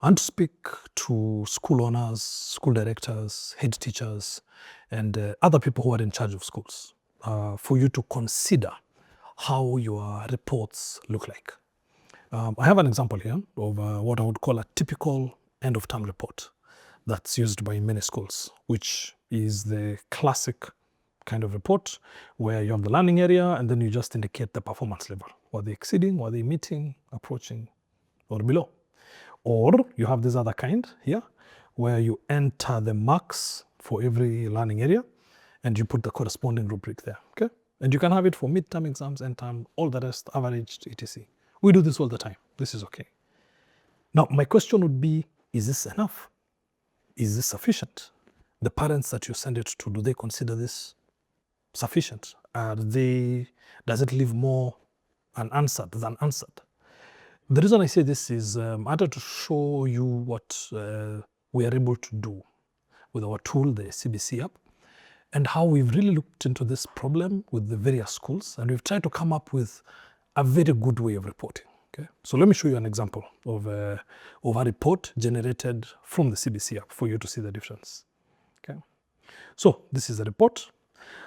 and to speak to school owners, school directors, head teachers, and other people who are in charge of schools for you to consider how your reports look like. I have an example here of what I would call a typical end-of-term report that's used by many schools, which is the classic kind of report where you have the learning area and then you just indicate the performance level. Were they exceeding, were they meeting, approaching, or below? Or you have this other kind here where you enter the marks for every learning area and you put the corresponding rubric there, okay? And you can have it for midterm exams, end term, all the rest, averaged, etc. We do this all the time. This is okay. Now, my question would be, is this enough? Is this sufficient? The parents that you send it to, do they consider this sufficient? Does it leave more unanswered than answered? The reason I say this is I wanted to show you what we are able to do with our tool, the CBC App, and how we've really looked into this problem with the various schools, and we've tried to come up with a very good way of reporting. Okay, so let me show you an example of a report generated from the CBC App for you to see the difference. Okay, so this is a report.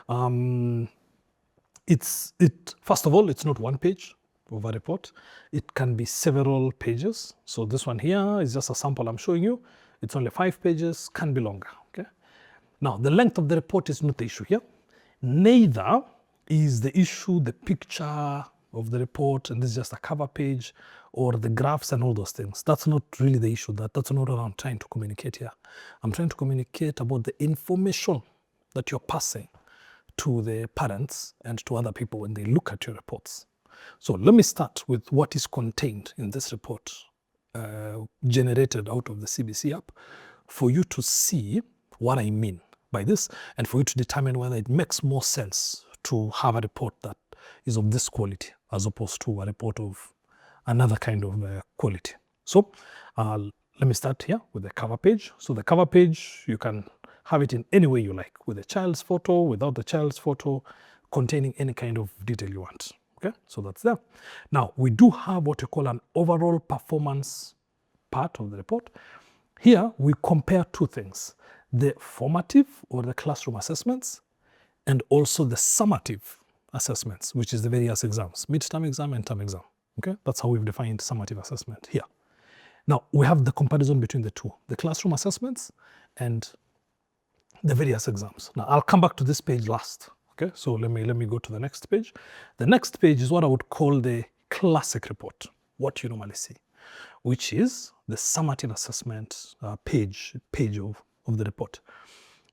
First of all, it's not one page of a report. It can be several pages. So this one here is just a sample I'm showing you. It's only 5 pages, can be longer. Okay. Now, the length of the report is not the issue here. Neither is the issue the picture of the report, and this is just a cover page, or the graphs and all those things. That's not really the issue. That's not what I'm trying to communicate here. I'm trying to communicate about the information that you're passing to the parents and to other people when they look at your reports. So let me start with what is contained in this report generated out of the CBC App for you to see what I mean by this and for you to determine whether it makes more sense to have a report that is of this quality as opposed to a report of another kind of quality. So let me start here with the cover page. So the cover page, you can have it in any way you like, with a child's photo, without the child's photo, containing any kind of detail you want. Okay, so that's there. Now, we do have what we call an overall performance part of the report. Here, we compare two things, the formative or the classroom assessments and also the summative assessments, which is the various exams, midterm exam and term exam. Okay, that's how we've defined summative assessment here. Now, we have the comparison between the two, the classroom assessments and the various exams. Now, I'll come back to this page last. Okay, so let me go to the next page. The next page is what I would call the classic report, what you normally see, which is the summative assessment page of the report.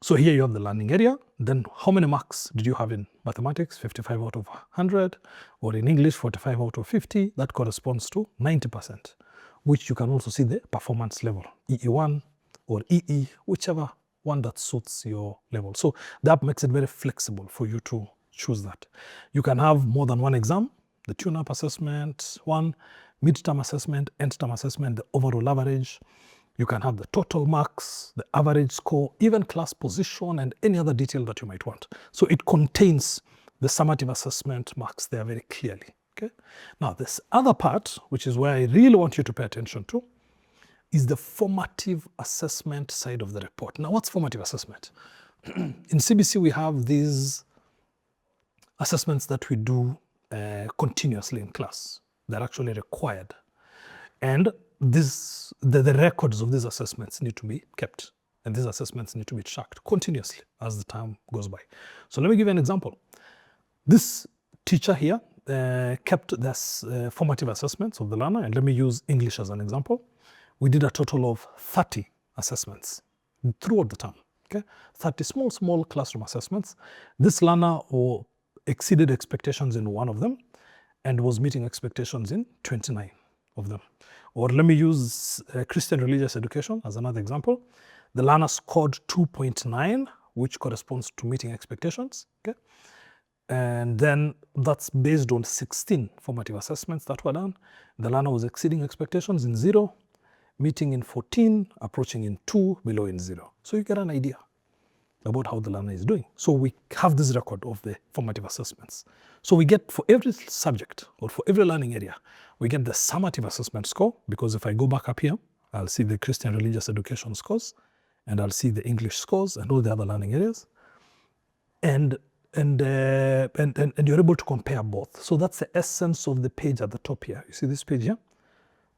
So here you have the learning area. Then how many marks did you have in mathematics? 55 out of 100, or in English, 45 out of 50. That corresponds to 90%, which you can also see the performance level, EE1 or EE, whichever one that suits your level. So the app makes it very flexible for you to choose that. You can have more than one exam, the tune-up assessment, one midterm assessment, end-term assessment, the overall average. You can have the total marks, the average score, even class position, and any other detail that you might want. So it contains the summative assessment marks there very clearly. Okay. Now this other part, which is where I really want you to pay attention to, is the formative assessment side of the report. Now, what's formative assessment? In CBC, we have these assessments that we do continuously in class. They're actually required. And the records of these assessments need to be kept. And these assessments need to be tracked continuously as the time goes by. So let me give you an example. This teacher here kept this formative assessments of the learner, and let me use English as an example. We did a total of 30 assessments throughout the term, okay? 30 small classroom assessments. This learner exceeded expectations in one of them and was meeting expectations in 29 of them. Or let me use Christian religious education as another example. The learner scored 2.9, which corresponds to meeting expectations, okay? And then that's based on 16 formative assessments that were done. The learner was exceeding expectations in 0, meeting in 14, approaching in 2, below in 0. So you get an idea about how the learner is doing. So we have this record of the formative assessments. So we get, for every subject or for every learning area, we get the summative assessment score, because if I go back up here, I'll see the Christian religious education scores, and I'll see the English scores and all the other learning areas. And you're able to compare both. So that's the essence of the page at the top here. You see this page here?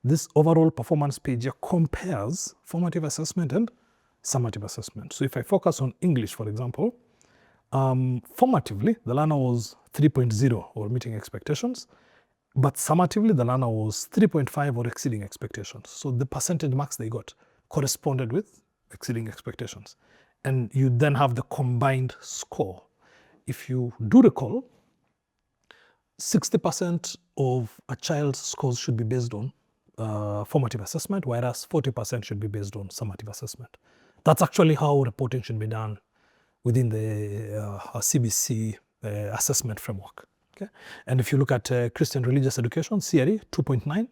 This overall performance page here compares formative assessment and summative assessment. So if I focus on English, for example, formatively, the learner was 3.0 or meeting expectations, but summatively, the learner was 3.5 or exceeding expectations. So the percentage marks they got corresponded with exceeding expectations. And you then have the combined score. If you do recall, 60% of a child's scores should be based on formative assessment, whereas 40% should be based on summative assessment. That's actually how reporting should be done within the CBC assessment framework. Okay? And if you look at Christian religious education, CRE, 2.9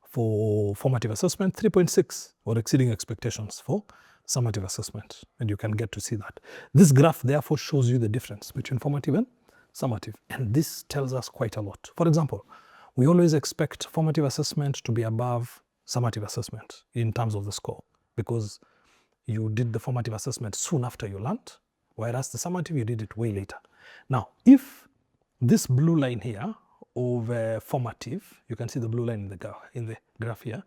for formative assessment, 3.6 or exceeding expectations for summative assessment. And you can get to see that. This graph therefore shows you the difference between formative and summative. And this tells us quite a lot. For example, we always expect formative assessment to be above summative assessment in terms of the score, because you did the formative assessment soon after you learned, whereas the summative, you did it way later. Now, if this blue line here of formative, you can see the blue line in the graph here,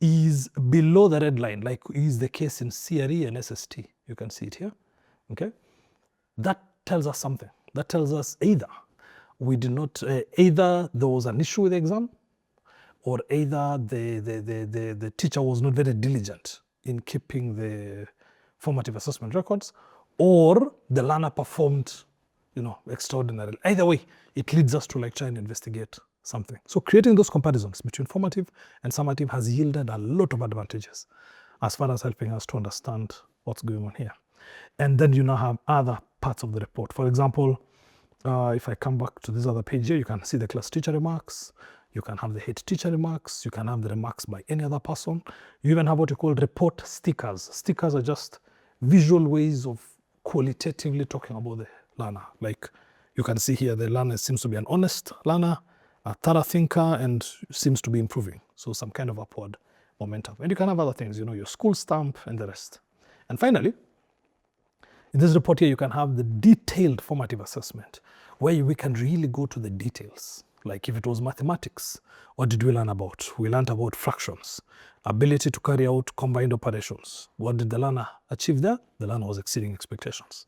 is below the red line, like is the case in CRE and SST. You can see it here. Okay, that tells us something. That tells us either we did not, either there was an issue with the exam, or either the teacher was not very diligent in keeping the formative assessment records, or the learner performed, extraordinarily. Either way, it leads us to try and investigate something. So creating those comparisons between formative and summative has yielded a lot of advantages as far as helping us to understand what's going on here. And then you now have other parts of the report. For example, if I come back to this other page here, you can see the class teacher remarks, you can have the head teacher remarks, you can have the remarks by any other person. You even have what you call report stickers. Stickers are just visual ways of qualitatively talking about the learner. Like you can see here, the learner seems to be an honest learner, a thorough thinker, and seems to be improving. So some kind of upward momentum. And you can have other things, your school stamp and the rest. And finally, in this report here, you can have the detailed formative assessment, where we can really go to the details. Like if it was mathematics, what did we learn about? We learned about fractions, ability to carry out combined operations. What did the learner achieve there? The learner was exceeding expectations,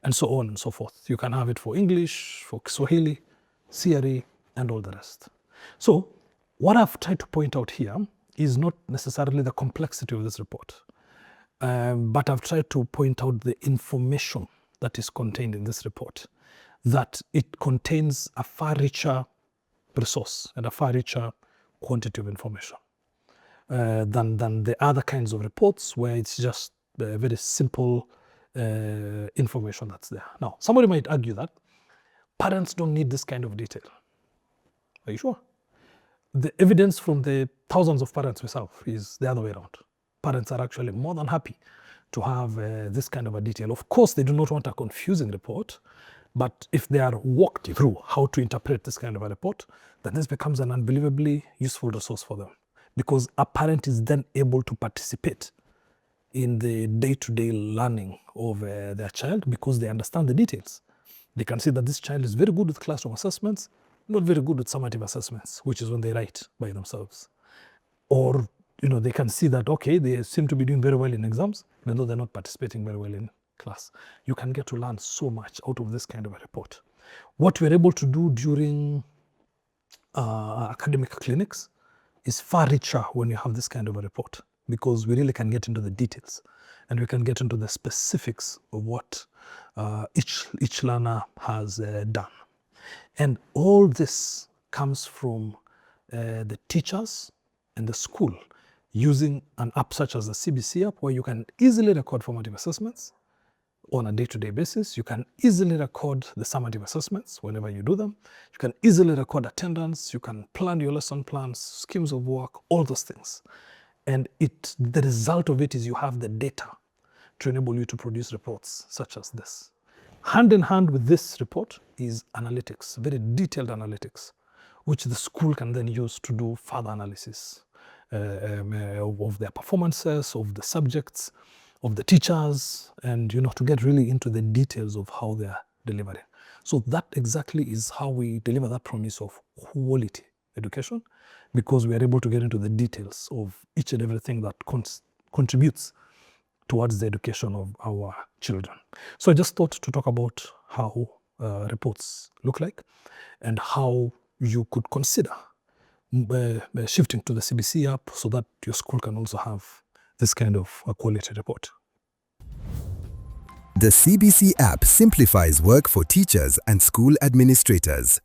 and so on and so forth. You can have it for English, for Swahili, CRE, and all the rest. So what I've tried to point out here is not necessarily the complexity of this report, but I've tried to point out the information that is contained in this report, that it contains a far richer resource and a far richer quantity of information than the other kinds of reports where it's just very simple information that's there. Now, somebody might argue that parents don't need this kind of detail. Are you sure? The evidence from the thousands of parents we serve is the other way around. Parents are actually more than happy to have this kind of a detail. Of course, they do not want a confusing report, but if they are walked through how to interpret this kind of a report, then this becomes an unbelievably useful resource for them, because a parent is then able to participate in the day-to-day learning of their child, because they understand the details. They can see that this child is very good with classroom assessments, not very good with summative assessments, which is when they write by themselves. Or they can see that, okay, they seem to be doing very well in exams, even though they're not participating very well in class. You can get to learn so much out of this kind of a report. What we're able to do during academic clinics is far richer when you have this kind of a report, because we really can get into the details and we can get into the specifics of what each learner has done. And all this comes from the teachers and the school using an app such as the CBC app, where you can easily record formative assessments on a day-to-day basis. You can easily record the summative assessments whenever you do them. You can easily record attendance. You can plan your lesson plans, schemes of work, all those things. And the result of it is you have the data to enable you to produce reports such as this. Hand in hand with this report is analytics, very detailed analytics, which the school can then use to do further analysis. of their performances, of the subjects, of the teachers, and to get really into the details of how they are delivering. So that exactly is how we deliver that promise of quality education, because we are able to get into the details of each and everything that contributes towards the education of our children. So I just thought to talk about how reports look like and how you could consider shifting to the CBC app so that your school can also have this kind of quality report. The CBC app simplifies work for teachers and school administrators.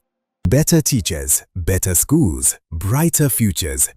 Better teachers, better schools, brighter futures.